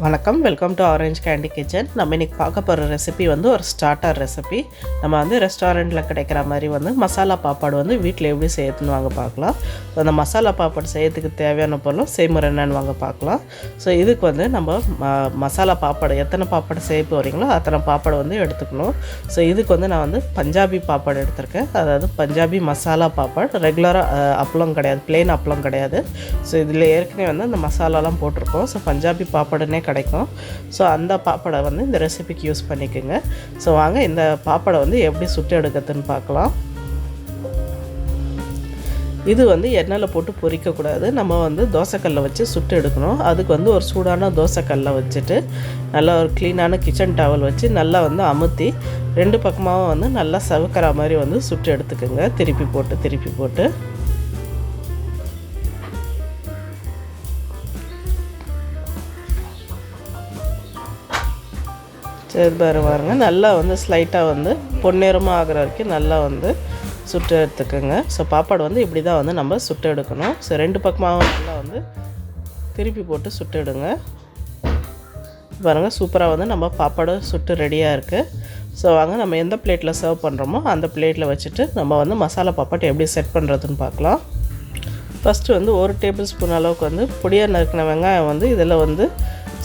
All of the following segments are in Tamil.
வணக்கம், welcome to orange candy kitchen. நம்ம இன்றைக்கி பார்க்க போகிற ரெசிபி வந்து ஒரு ஸ்டார்டர் ரெசிபி. நம்ம வந்து ரெஸ்டாரண்ட்டில் கிடைக்கிற மாதிரி வந்து மசாலா பாப்பாடு வந்து வீட்டில் எப்படி செய்யறதுன்னு வாங்க பார்க்கலாம். ஸோ அந்த மசாலா பாப்பாடு செய்யறதுக்கு தேவையான பொருளும் செய்முறை என்னன்னு வாங்க பார்க்கலாம். ஸோ இதுக்கு வந்து நம்ம மசாலா பாப்பாடு எத்தனை பாப்பாடு செய்ய போகிறீங்களோ அத்தனை பாப்பாடு வந்து எடுத்துக்கணும். ஸோ இதுக்கு வந்து நான் வந்து பஞ்சாபி பாப்பாடு எடுத்திருக்கேன். அதாவது பஞ்சாபி மசாலா பாப்பாடு. ரெகுலராக அப்பளம் கிடையாது, பிளெயின் அப்பளம் கிடையாது. ஸோ இதில் ஏற்கனவே வந்து அந்த மசாலாலாம் போட்டிருக்கோம். ஸோ பஞ்சாபி பாப்பாடுன்னே கிடைக்கும். ஸோ அந்த பாப்படை வந்து இந்த ரெசிபிக்கு யூஸ் பண்ணிக்கோங்க. ஸோ வாங்க இந்த பாப்படை வந்து எப்படி சுட்டு எடுக்கிறதுன்னு பார்க்கலாம். இது வந்து எண்ணெயில் போட்டு பொரிக்கக்கூடாது. நம்ம வந்து தோசைக்கல்லை வச்சு சுட்டு எடுக்கணும். அதுக்கு வந்து ஒரு சூடான தோசைக்கல்லை வச்சுட்டு நல்லா ஒரு க்ளீனான கிச்சன் டவல் வச்சு நல்லா வந்து அமுத்தி ரெண்டு பக்கமாகவும் வந்து நல்லா சவுக்கிற மாதிரி வந்து சுட்டு எடுத்துக்கோங்க. திருப்பி போட்டு சரி பாருங்க, நல்லா வந்து ஸ்லைட்டாக வந்து பொன்னிறமாக ஆகிற வரைக்கும் நல்லா வந்து சுட்டு எடுத்துக்கோங்க. ஸோ பாப்பாடு வந்து இப்படி தான் வந்து நம்ம சுட்டு எடுக்கணும். ஸோ ரெண்டு பக்கமாகவும் நல்லா வந்து திருப்பி போட்டு சுட்டு எடுங்க. பாருங்கள், சூப்பராக வந்து நம்ம பாப்பாடு சுட்டு ரெடியாக இருக்குது. ஸோ வாங்க நம்ம எந்த பிளேட்டில் சர்வ் பண்ணுறோமோ அந்த பிளேட்டில் வச்சுட்டு நம்ம வந்து மசாலா பாப்பாடு எப்படி செட் பண்ணுறதுன்னு பார்க்கலாம். ஃபஸ்ட்டு வந்து 1 டேபிள் ஸ்பூன் அளவுக்கு வந்து பொடியாக நறுக்கின வெங்காயம் வந்து இதில் வந்து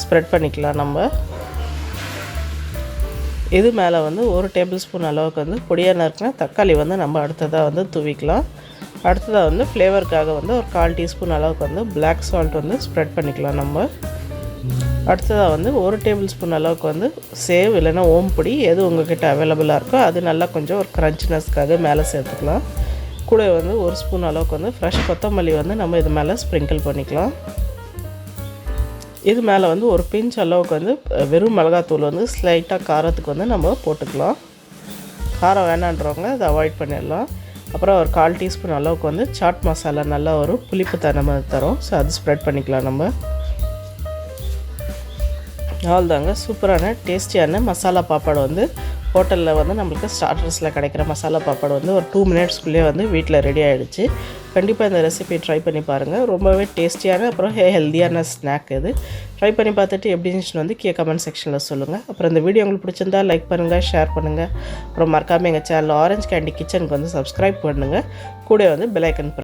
ஸ்ப்ரெட் பண்ணிக்கலாம். நம்ம இது மேலே வந்து 1 டேபிள் ஸ்பூன் அளவுக்கு வந்து பொடியாக நறுக்கினா தக்காளி வந்து நம்ம அடுத்ததாக வந்து தூவிக்கலாம். அடுத்ததாக வந்து ஃப்ளேவருக்காக வந்து ஒரு 1/4 டீஸ்பூன் அளவுக்கு வந்து பிளாக் சால்ட் வந்து ஸ்ப்ரெட் பண்ணிக்கலாம். நம்ம அடுத்ததாக வந்து 1 டேபிள் ஸ்பூன் அளவுக்கு வந்து சேவ் இல்லைன்னா ஓம்பொடி எது உங்கள்கிட்ட அவைலபிளாக இருக்கோ அது நல்லா கொஞ்சம் ஒரு க்ரன்ச்சினஸ்க்காக மேலே சேர்த்துக்கலாம். கூட வந்து 1 ஸ்பூன் அளவுக்கு வந்து ஃப்ரெஷ் கொத்தமல்லி வந்து நம்ம இது மேலே ஸ்ப்ரிங்கிள் பண்ணிக்கலாம். இது மேலே வந்து ஒரு பிஞ்ச் அளவுக்கு வந்து வெறும் மிளகாத்தூள் வந்து ஸ்லைட்டாக காரத்துக்கு வந்து நம்ம போட்டுக்கலாம். காரம் வேணான்றவங்க அதை அவாய்ட் பண்ணிடலாம். அப்புறம் ஒரு 1/4 டீஸ்பூன் அளவுக்கு வந்து சாட் மசாலா நல்லா ஒரு புளிப்பு தன்மை தரும். ஸோ அது ஸ்ப்ரெட் பண்ணிக்கலாம். நம்ம அவ்வளோதாங்க, சூப்பரான டேஸ்டியான மசாலா பாப்பாடு வந்து ஹோட்டலில் வந்து நம்மளுக்கு ஸ்டார்டர்ஸில் கிடைக்கிற மசாலா பாப்பாடு வந்து ஒரு 2 மினிட்ஸ்க்குள்ளேயே வந்து வீட்டில் ரெடி ஆகிடுச்சு. கண்டிப்பாக இந்த ரெசிபி ட்ரை பண்ணி பாருங்கள். ரொம்பவே டேஸ்டியான அப்புறம் ஹெல்த்தியான ஸ்நாக் இது. ட்ரை பண்ணி பார்த்துட்டு எப்படி இருந்துச்சுன்னு வந்து கமெண்ட் செக்ஷனில் சொல்லுங்கள். அப்புறம் இந்த வீடியோ உங்களுக்கு பிடிச்சிருந்தா லைக் பண்ணுங்கள், ஷேர் பண்ணுங்கள். அப்புறம் மறக்காமல் எங்கள் சேனல் ஆரஞ்ச் கேண்டி கிச்சனுக்கு வந்து சப்ஸ்கிரைப் பண்ணுங்கள். கூட வந்து பெல் ஐக்கன்